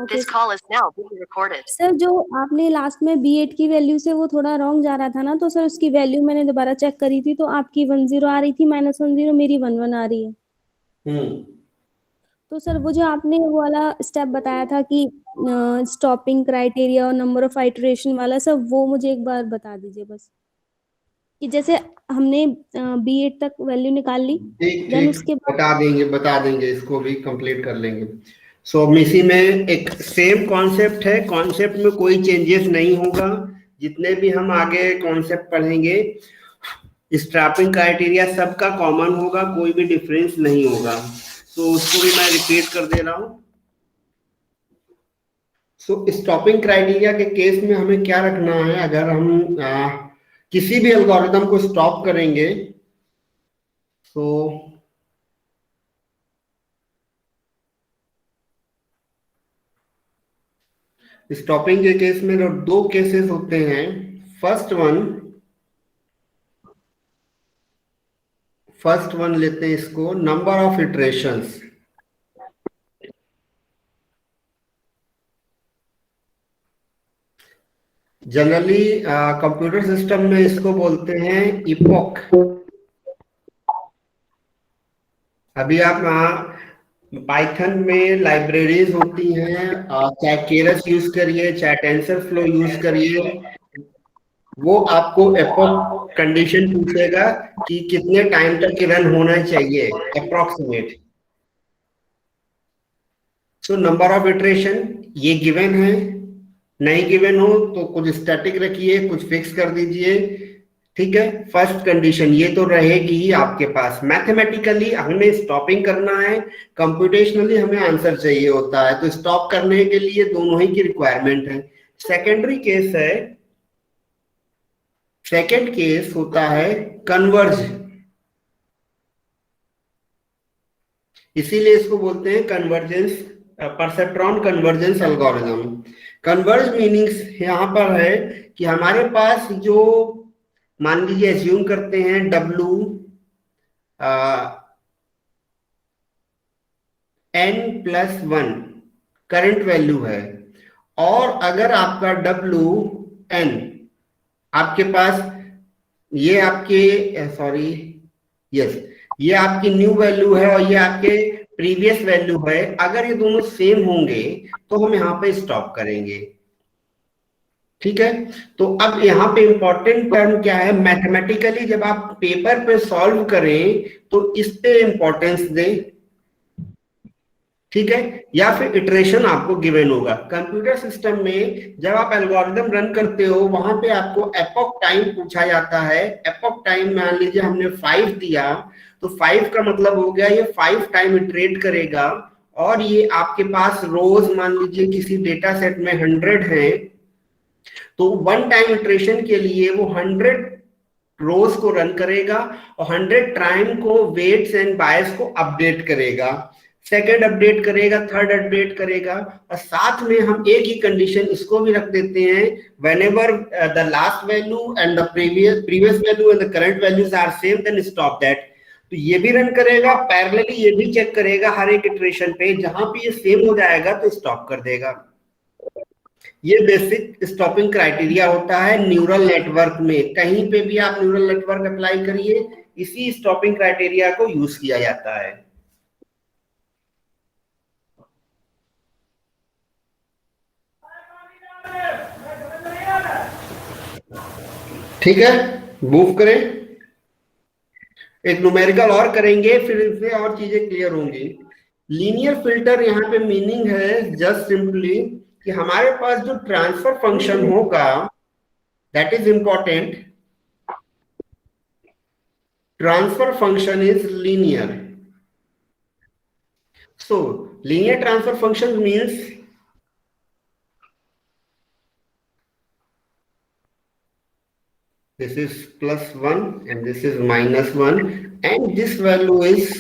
This call is now being recorded. Sir जो आपने last में B8 की वैल्यू से वो थोड़ा रॉन्ग जा रहा था ना, तो सर उसकी वैल्यू मैंने दोबारा चेक करी थी, तो आपकी 10 आ रही थी, -10, मेरी 11 आ रही है। तो सर वो जो आपने वो वाला स्टेप बताया था कि स्टॉपिंग क्राइटेरिया और नंबर ऑफ आइटरेशन वाला, सर वो मुझे एक बार बता दीजिए बस, कि जैसे हमने B8 तक वैल्यू निकाल ली, देन उसके बाद बता देंगे इसको भी कंप्लीट कर लेंगे। सो अब इसी में एक सेम कॉन्सेप्ट है, कॉन्सेप्ट में कोई चेंजेस नहीं होगा। जितने भी हम आगे कॉन्सेप्ट पढ़ेंगे, स्ट्रैपिंग क्राइटेरिया सबका कॉमन होगा, कोई भी डिफरेंस नहीं होगा। तो उसको भी मैं रिपीट कर दे रहा हूं। सो स्टॉपिंग क्राइटेरिया के केस में हमें क्या रखना है, अगर हम किसी भी एल्गोरिथम को स्टॉप करेंगे तो स्टॉपिंग के केस में दो केसेस होते हैं। फर्स्ट वन लेते हैं इसको, number of iterations. Generally computer system में इसको बोलते हैं इपॉक। अभी आप पाइथन में लाइब्रेरीज होती हैं, चाहे केरस यूज करिए चाहे टेंसरफ्लो यूज करिए, वो आपको एपॉक कंडीशन पूछेगा कि कितने टाइम तक रन होना चाहिए अप्रोक्सीमेट। तो नंबर ऑफ इटरेशन ये गिवन है, नहीं गिवन हो तो कुछ स्टैटिक रखिए, कुछ फिक्स कर दीजिए। ठीक है, फर्स्ट कंडीशन ये तो रहेगी ही आपके पास। मैथमेटिकली हमें स्टॉपिंग करना है, कंप्यूटेशनली हमें आंसर चाहिए होता है, तो स्टॉप करने के लिए दोनों ही की रिक्वायरमेंट है। सेकेंडरी केस है, सेकेंड केस होता है कन्वर्ज, इसीलिए इसको बोलते हैं convergence, perceptron convergence algorithm. Converge meanings यहाँ पर है कि हमारे पास जो, मान लीजिए एज्यूम करते हैं W n+1 करंट वैल्यू है, और अगर आपका Wn आपके पास ये आपके ये आपकी न्यू वैल्यू है और ये आपके प्रीवियस वैल्यू है, अगर ये दोनों सेम होंगे तो हम यहाँ पे स्टॉप करेंगे। ठीक है, तो अब यहाँ पे इंपॉर्टेंट टर्म क्या है, मैथमेटिकली जब आप पेपर पे सॉल्व करें तो इस पे इंपॉर्टेंस दें। ठीक है, या फिर इटरेशन आपको गिवन होगा। कंप्यूटर सिस्टम में जब आप एल्गोरिथम रन करते हो, वहां पे आपको एपॉक टाइम पूछा जाता है। एपॉक टाइम मान लीजिए हमने 5 दिया, तो 5 का मतलब हो गया ये 5 टाइम इटरेट करेगा, और ये आपके पास रोज मान लीजिए किसी डेटा सेट में 100 है, तो 1 टाइम इटरेशन के लिए वो 100 रोज को रन करेगा और 100 टाइम को वेट्स एंड बायस को अपडेट करेगा। सेकेंड अपडेट करेगा, थर्ड अपडेट करेगा, और साथ में हम एक ही कंडीशन इसको भी रख देते हैं, whenever the last value and the previous value and the current values are same then stop that. तो ये भी रन करेगा, पैरेलली ये भी चेक करेगा हर एक इटरेशन पे, जहां पे ये सेम हो जाएगा तो स्टॉप कर देगा। ये बेसिक स्टॉपिंग क्राइटेरिया होता है न्यूरल नेटवर्क में। कहीं पे भी आप न्यूरल नेटवर्क अप्लाई करिए, इसी स्टॉपिंग क्राइटेरिया को यूज किया जाता है। ठीक है, मूव करें, एक न्यूमेरिकल और करेंगे, फिर इससे और चीजें क्लियर होंगी। लीनियर फिल्टर यहाँ पे मीनिंग है जस्ट सिंपली कि हमारे पास जो ट्रांसफर फंक्शन होगा, that is important, transfer function is linear. So linear transfer function means this is +1 and this is -1 and this value is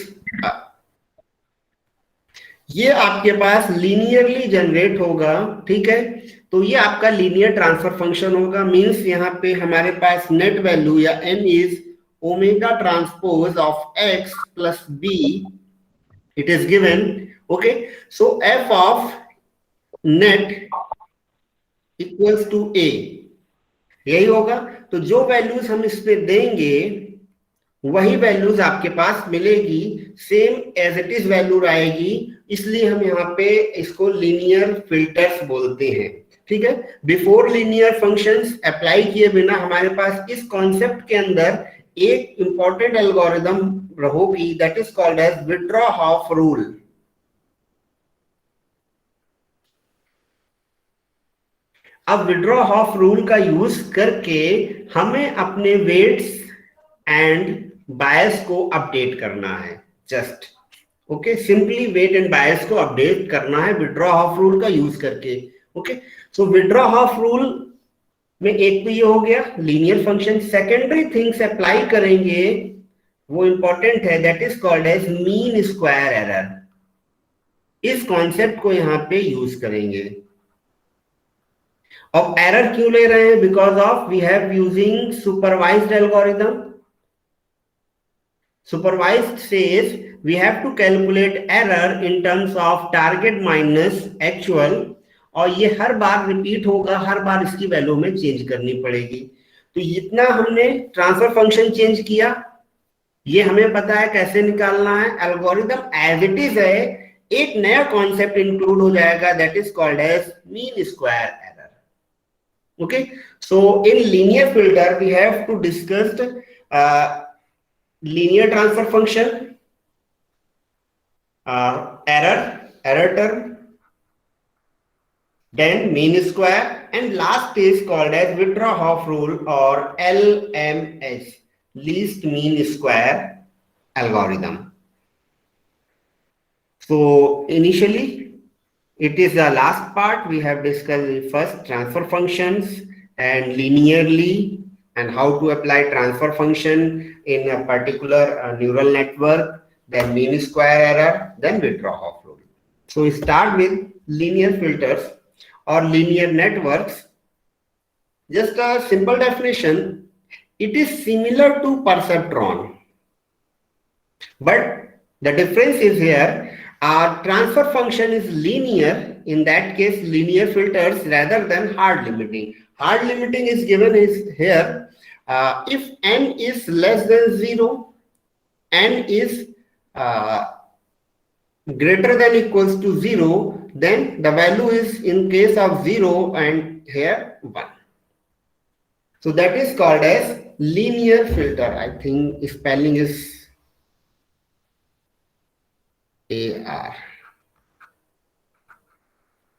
ये आपके पास लीनियरली जनरेट होगा। ठीक है, तो ये आपका लीनियर ट्रांसफर फंक्शन होगा। मींस यहाँ पे हमारे पास नेट वैल्यू या n is omega transpose of x + b, it is given okay, so f of net equals to a, यही होगा। तो जो वैल्यूज हम इस पे देंगे वही वैल्यूज आपके पास मिलेगी, same as it is value आएगी, इसलिए हम यहाँ पे इसको लीनियर फिल्टर्स बोलते हैं। ठीक है, बिफोर लीनियर फंक्शंस अप्लाई किए बिना हमारे पास इस कॉन्सेप्ट के अंदर एक इंपॉर्टेंट एल्गोरिदम होगी, that is called as Widrow Hoff rule. अब विड्रॉ ऑफ रूल का यूज करके हमें अपने वेट्स एंड बायस को अपडेट करना है, just okay, simply weight and bias को अपडेट करना है विड्रॉ ऑफ रूल का यूज करके। Okay, so Widrow Hoff rule में एक तो ये हो गया linear function, secondary things apply करेंगे, वो इंपॉर्टेंट है, that is called as mean square error. इस कॉन्सेप्ट को यहां पे यूज करेंगे। अब एरर क्यों ले रहे हैं? Because of we have using supervised algorithm. Supervised says we have to calculate error in terms of target minus actual, और ये हर बार रिपीट होगा, हर बार इसकी वैल्यू में चेंज करनी पड़ेगी। तो इतना हमने ट्रांसफर फंक्शन चेंज किया, ये हमें पता है कैसे निकालना है, एल्गोरिदम एज इट इज है, एक नया कॉन्सेप्ट इंक्लूड हो जाएगा, that is called as mean square error. Okay, so in linear filter we have to discussed linear transfer function, error term, then mean square, and last is called as withdraw of rule or LMS, least mean square algorithm. So initially it is the last part, we have discussed the first transfer functions and linearly and how to apply transfer function in a particular neural network, then mean square error, then withdraw of rule. So we start with linear filters or linear networks. Just a simple definition, it is similar to perceptron, but the difference is here, our transfer function is linear, in that case linear filters rather than hard limiting. Hard limiting is given is here, if n is less than 0, n is greater than equals to 0, then the value is in case of 0 and here 1. So that is called as linear filter. I think spelling is AR,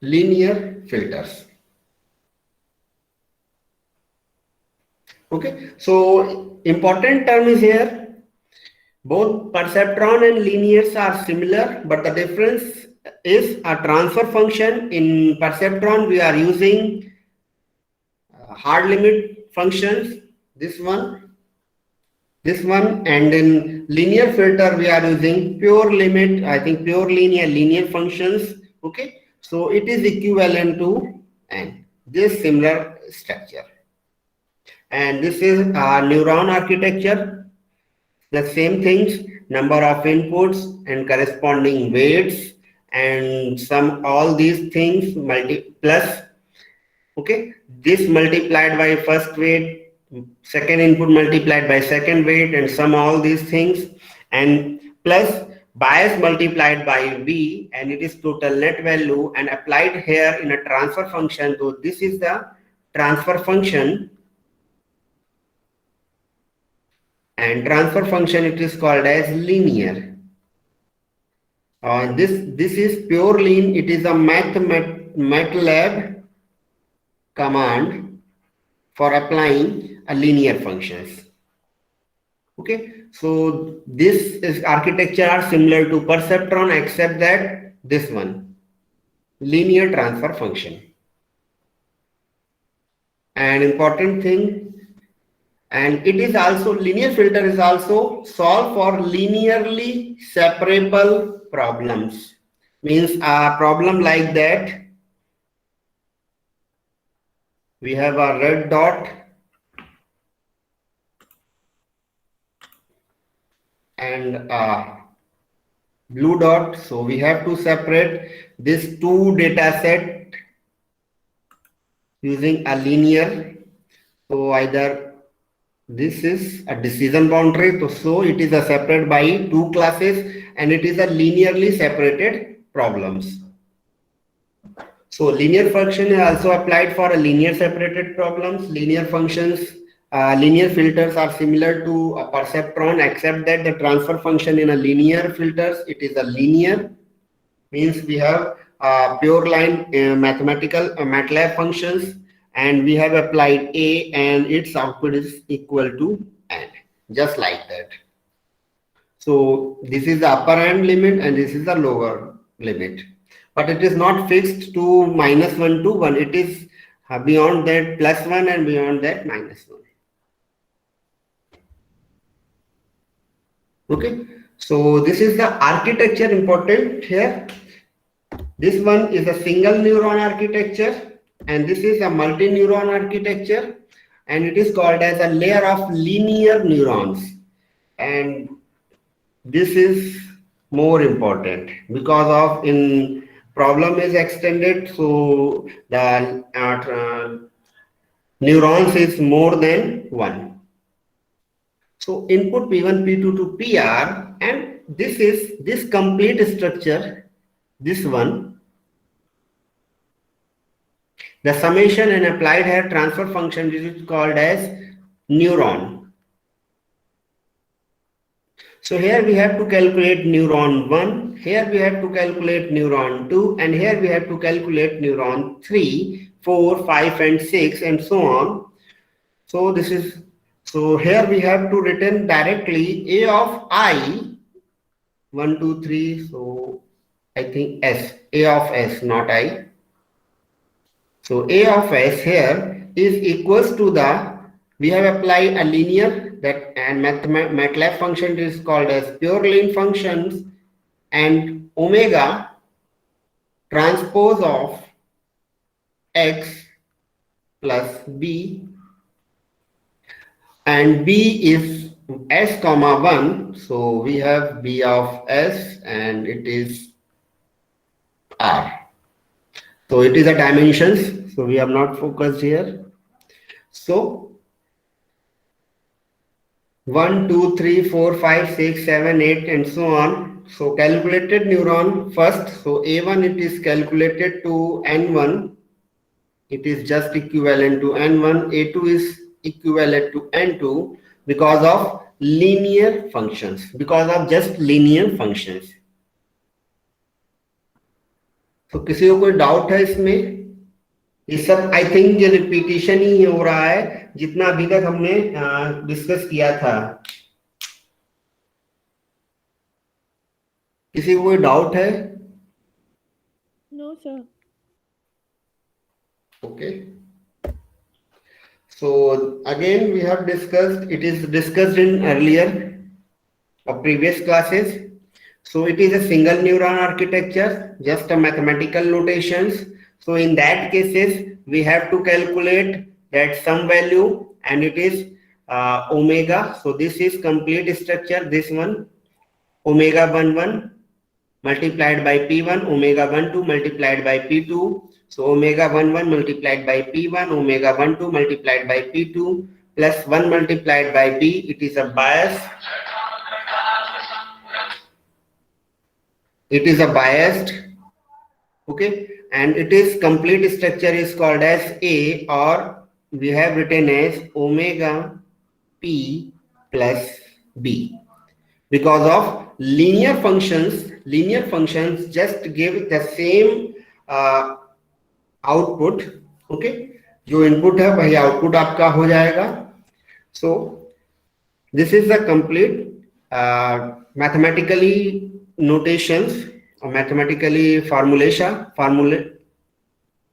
linear filters. Okay, so important term is here, both perceptron and linears are similar, but the difference is a transfer function. In perceptron we are using hard limit functions, this one, and in linear filter we are using pure limit, I think pure linear functions. Okay, so it is equivalent to n, this similar structure. And this is our neuron architecture, the same things, number of inputs and corresponding weights and some all these things plus, okay, this multiplied by first weight, second input multiplied by second weight, and sum all these things, and plus bias multiplied by b, and it is total net value and applied here in a transfer function. So this is the transfer function, and transfer function it is called as linear. This is pure lean, it is a MATLAB command for applying a linear functions. Okay, so this is architecture are similar to perceptron, except that this one, linear transfer function. An important thing, and it is also, linear filter is also solve for linearly separable problems. Means a problem like that, we have a red dot and a blue dot. So we have to separate this two data set using a linear. So either this is a decision boundary, so it is a separate by two classes and it is a linearly separated problems. So linear function is also applied for a linear separated problems. Linear functions, linear filters are similar to a perceptron, except that the transfer function in a linear filters, it is a linear, means we have pure line mathematical MATLAB functions, and we have applied A and its output is equal to N, just like that. So this is the upper end limit and this is the lower limit, but it is not fixed to -1 to 1. It is beyond that +1 and beyond that -1. Okay, so this is the architecture important here. This one is a single neuron architecture and this is a multi-neuron architecture, and it is called as a layer of linear neurons. And this is more important because of in problem is extended, so the neurons is more than one. So input P1, P2 to PR, and this is this complete structure, this one, the summation and applied here transfer function, which is called as neuron. So here we have to calculate neuron 1, here we have to calculate neuron 2, and here we have to calculate neuron 3, 4, 5 and 6 and so on. So this is, so here we have to written directly A of I, 1, 2, 3, so I think S, A of S, not I. So A of S here is equals to the, we have applied a linear that and MATLAB function is called as pure line functions, and omega transpose of X plus B, and B is S comma 1, so we have B of S and it is R. So it is a dimensions, so we have not focused here. So 1, 2, 3, 4, 5, 6, 7, 8 and so on. So calculated neuron first. So A1 it is calculated to N1. It is just equivalent to N1. A2 is equivalent to N2 because of linear functions. Because of just linear functions. So किसी को कोई doubt है इसमें? ये सब I think ये repetition ही हो रहा है जितना अभी तक हमने डिस्कस किया था. किसी को कोई डाउट है? No sir. Okay. So again we have discussed, it is discussed in earlier or previous classes. So it is a single neuron architecture, just a mathematical notations. So in that cases, we have to calculate that some value and it is omega. So this is complete structure, this one, omega 11 multiplied by P1, omega 12 multiplied by P2. So omega 11 multiplied by P1, omega 12 multiplied by P2 plus 1 multiplied by B. It is a bias. It is a biased, okay, and it is complete structure is called as A, or we have written as omega P plus B. Because of linear functions just give the same output, okay, जो input है वही output आपका हो जाएगा. So this is the complete mathematically notations or mathematically formula,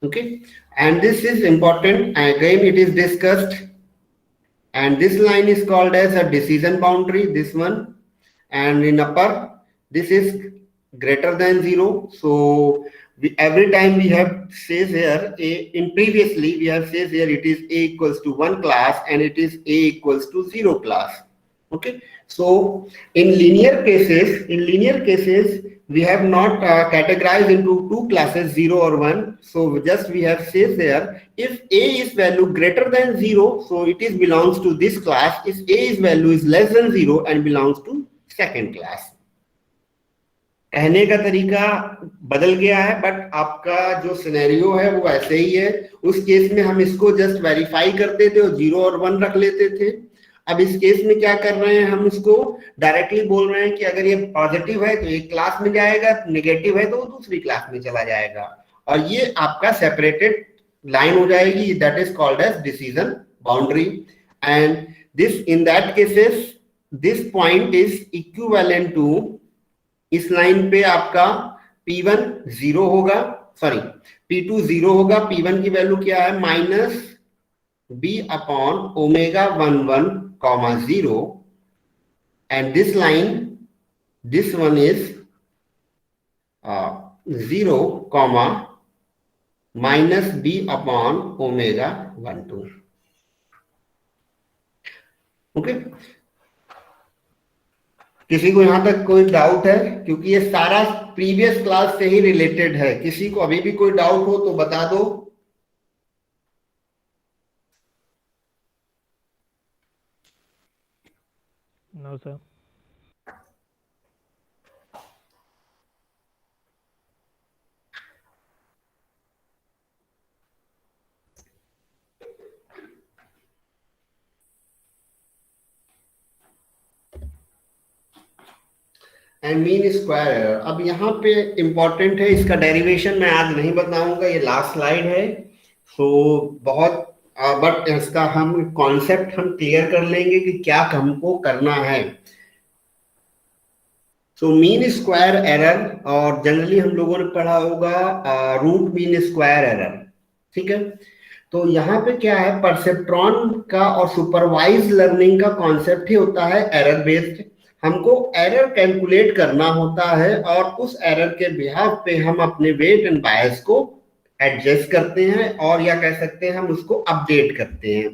okay, and this is important. Again it is discussed, and this line is called as a decision boundary, this one, and in upper this is greater than 0. So every time we have says here in previously we have says here it is A equals to 1 class and it is A equals to 0 class, okay. So in linear cases, we have not categorized into two classes, 0 or 1. So just we have says there, if a is value greater than 0, so it is belongs to this class. If a is value is less than 0 and belongs to second class. कहने का तरीका बदल गया है, but आपका जो scenario है वो ऐसे ही है. उस केस में हम इसको जस्ट वेरीफाई करते थे और 0 और 1 रख लेते थे. अब इस केस में क्या कर रहे हैं, हम इसको डायरेक्टली बोल रहे हैं कि अगर ये पॉजिटिव है तो एक क्लास में जाएगा, नेगेटिव है तो वो दूसरी क्लास में चला जाएगा, और ये आपका सेपरेटेड लाइन हो जाएगी. That is called as decision boundary. And this in that cases this point is equivalent to, इस लाइन पे आपका P1 0 होगा, सॉरी P2 0 होगा. P1 की वैल्यू क्या है, minus B upon omega 11 comma 0, and this line, this one is 0 comma minus B upon omega 12. Okay, किसी को यहां तक कोई डाउट है? क्योंकि ये सारा प्रीवियस क्लास से ही रिलेटेड है. किसी को अभी भी कोई डाउट हो तो बता दो. No sir. And mean square error. अब यहाँ पे इंपॉर्टेंट है, इसका डेरिवेशन मैं आज नहीं बताऊंगा, ये लास्ट स्लाइड है. सो बहुत बट इसका हम कॉन्सेप्ट हम क्लियर कर लेंगे कि क्या हमको करना है. सो मीन स्क्वायर एरर, और जनरली हम लोगों ने पढ़ा होगा रूट मीन स्क्वायर एरर. ठीक है, तो यहाँ पे क्या है, परसेप्ट्रॉन का और सुपरवाइज लर्निंग का कॉन्सेप्ट ही होता है एरर बेस्ड. हमको एरर कैलकुलेट करना होता है और उस एरर के बिहाफ पे हम अपने वेट एंड बायस को एडजस्ट करते हैं, और या कह सकते हैं हम उसको अपडेट करते हैं.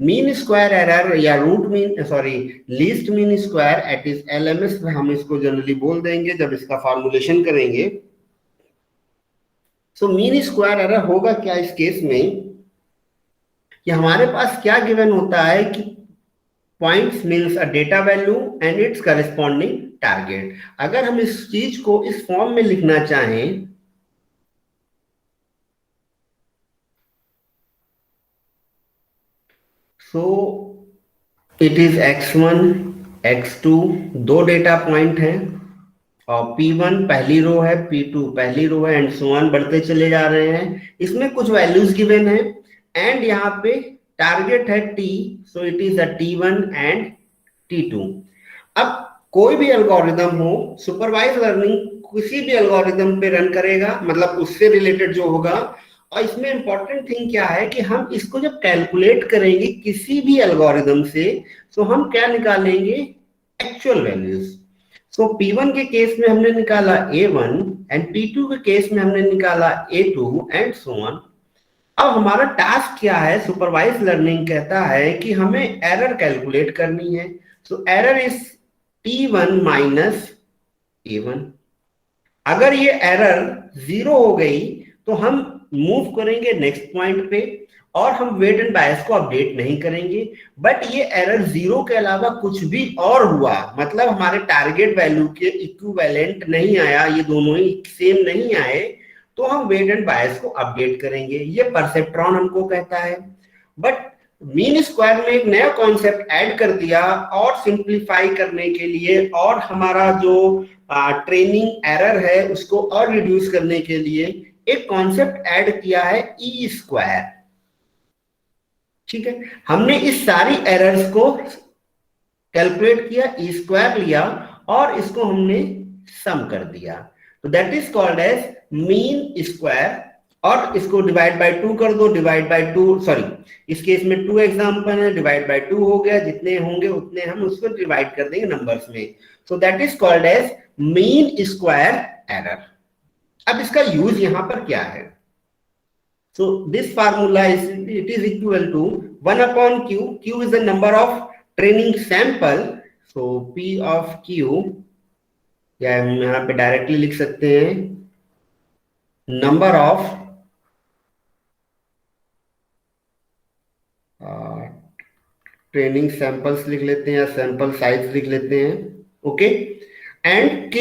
मीन स्क्वायर एरर या root mean, sorry least mean square at is LMS में हम इसको जनरली बोल देंगे जब इसका फॉर्मुलेशन करेंगे. सो मीन स्क्वायर एरर होगा क्या इस केस में, कि हमारे पास क्या गिवन होता है कि points means a data value and it's corresponding target. अगर हम इस चीज को इस फॉर्म में लिखना चाहें, सो इट इज x1 x2 दो डेटा पॉइंट हैं, और P1 पहली रो है, P2 पहली रो है, एंड सो ऑन बढ़ते चले जा रहे हैं. इसमें कुछ वैल्यूज गिवन है, एंड यहाँ पे टारगेट है T, so it is a T1 and T2. अब कोई भी एल्गोरिदम हो, सुपरवाइज लर्निंग किसी भी एल्गोरिदम पे रन करेगा, मतलब उससे रिलेटेड जो होगा. और इसमें इंपॉर्टेंट थिंग क्या है कि हम इसको जब कैलकुलेट करेंगे किसी भी एल्गोरिदम से, तो हम क्या निकालेंगे, एक्चुअल वैल्यूज. सो P1 के केस में हमने निकाला A1 एंड P2 के केस में हमने निकाला A2 एंड सो ऑन. अब हमारा टास्क क्या है, सुपरवाइज लर्निंग कहता है कि हमें एरर कैलकुलेट करनी है. So error is T1 minus A1. अगर ये एरर 0 हो गई तो हम मूव करेंगे नेक्स्ट पॉइंट पे, और हम वेट एंड बायस को अपडेट नहीं करेंगे. बट ये एरर 0 के अलावा कुछ भी और हुआ, मतलब हमारे टारगेट वैल्यू के इक्विवेलेंट नहीं आया, ये दोनों ही सेम नहीं आए, तो हम वेट एंड बायस को अपडेट करेंगे. ये परसेप्ट्रॉन हमको कहता है. बट मीन स्क्वायर में एक नया कॉन्सेप्ट ऐड कर दिया, और सिंप्लीफाई करने के लिए, और हमारा जो ट्रेनिंग एरर है उसको और रिड्यूस करने के लिए एक कॉन्सेप्ट ऐड किया है ई स्क्वायर. ठीक है, हमने इस सारी एरर्स को कैलकुलेट किया, ई स्क्वायर लिया, और इसको हमने सम कर दिया. तो that is called as mean square. और इसको डिवाइड बाय 2 कर दो, डिवाइड बाय 2, सॉरी इस केस में 2 एग्जांपल है, डिवाइड बाय 2 हो गया, जितने होंगे उतने हम उसको डिवाइड कर देंगे नंबर्स में. So that is called as mean square error. अब इसका यूज यहां पर क्या है, so this formula is, it is equal to 1 upon q. q is the number of training sample, so P of Q, या हम यहाँ पे डायरेक्टली लिख सकते हैं नंबर ऑफ ट्रेनिंग सैंपल्स लिख लेते हैं या सैंपल साइज लिख लेते हैं, ओके। एंड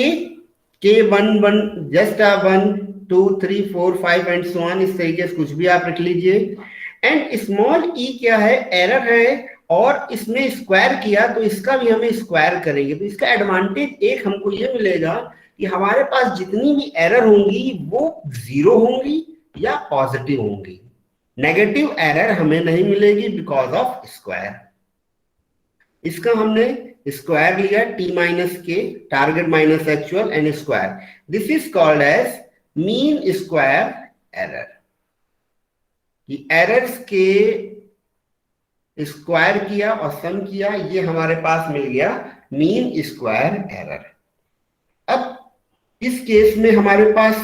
के one one just 1 2 3 4 5 and so on, इस तरीके से कुछ भी आप रख लीजिए। एंड स्मॉल ई क्या है, एरर है, और इसमें स्क्वायर किया तो इसका भी हमें स्क्वायर करेंगे। तो इसका एडवांटेज एक हमको ये मिलेगा कि हमारे पास जितनी भी एरर होंगी वो 0 होंगी या पॉजिटिव होंगी। नेगेटिव एरर हमें नहीं मिलेगी बिकॉज ऑफ स्क्वायर। इसका हमने स्क्वायर लिया t माइनस के, target minus actual and square. This is called as mean square error. Errors के स्क्वायर किया और सम किया, ये हमारे पास मिल गया मीन स्क्वायर एरर। अब इस केस में हमारे पास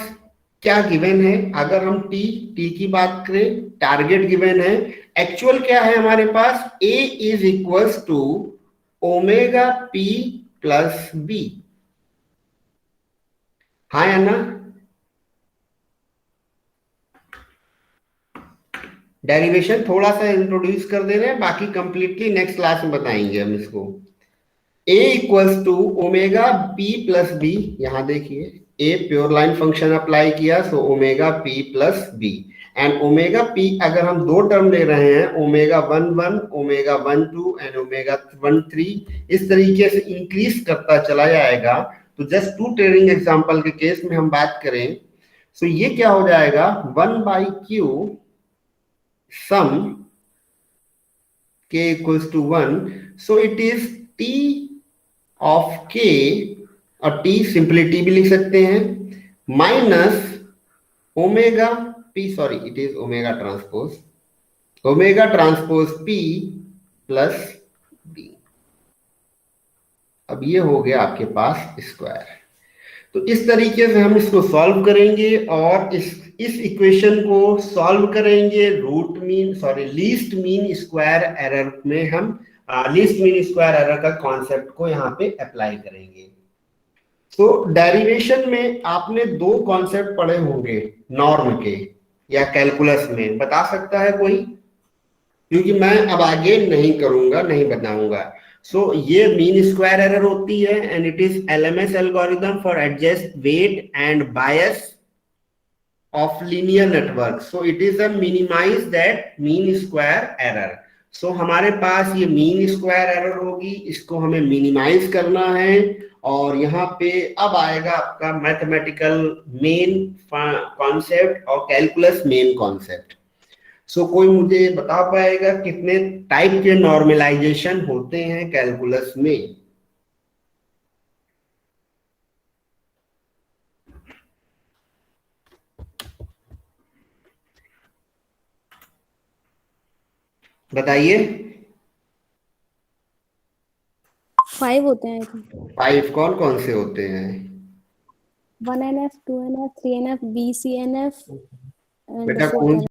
क्या गिवन है, अगर हम टी की बात करें, टारगेट गिवन है, एक्चुअल क्या है हमारे पास, a is equals to omega p plus b, हाँ या ना। डेरिवेशन थोड़ा सा इंट्रोड्यूस कर दे रहे हैं, बाकी कंप्लीटली नेक्स्ट क्लास में बताएंगे हम इसको। a equals to omega p plus b, यहां देखिए a pure line function apply किया, so omega p plus b। And omega p अगर हम दो टर्म ले रहे हैं, ओमेगा 1 ओमेगा 1 2 एंड ओमेगा 1 3, इस तरीके से इंक्रीज करता चला जाएगा। तो जस्ट 2 ट्रेनिंग एग्जांपल के केस में हम बात करें, सो ये क्या हो जाएगा, 1/q sum k equals to 1, so it is t of k, और t सिंपली t भी लिख सकते हैं, minus omega p, sorry it is omega transpose p plus b। अब ये हो गया आपके पास स्क्वायर। तो इस तरीके से हम इसको सॉल्व करेंगे, और इस इक्वेशन को सॉल्व करेंगे लीस्ट मीन स्क्वायर एरर में। हम लीस्ट मीन स्क्वायर एरर का कॉन्सेप्ट को यहाँ पे अप्लाई करेंगे। तो डेरिवेशन में आपने 2 कॉन्सेप्ट पढ़े होंगे नॉर्म के या कैलकुलस में, बता सकता है कोई, क्योंकि मैं अब आगे नहीं करूंगा, नहीं बताऊंगा। सो ये मीन स्क्वायर एरर होती है and it is LMS algorithm for adjust weight and bias of linear network. So it is a minimise that mean square error. So हमारे पास ये मीन स्क्वायर एरर होगी, इसको हमें मिनिमाइज करना है, और यहाँ पे अब आएगा आपका मैथमेटिकल मेन कॉन्सेप्ट और कैलकुलस मेन कॉन्सेप्ट। सो कोई मुझे बता पाएगा कितने टाइप के नॉर्मलाइजेशन होते हैं कैलकुलस में? बताइए। 5 होते हैं। 5 कौन कौन से होते हैं? 1NF 2NF 3NF BCNF बेटा कौन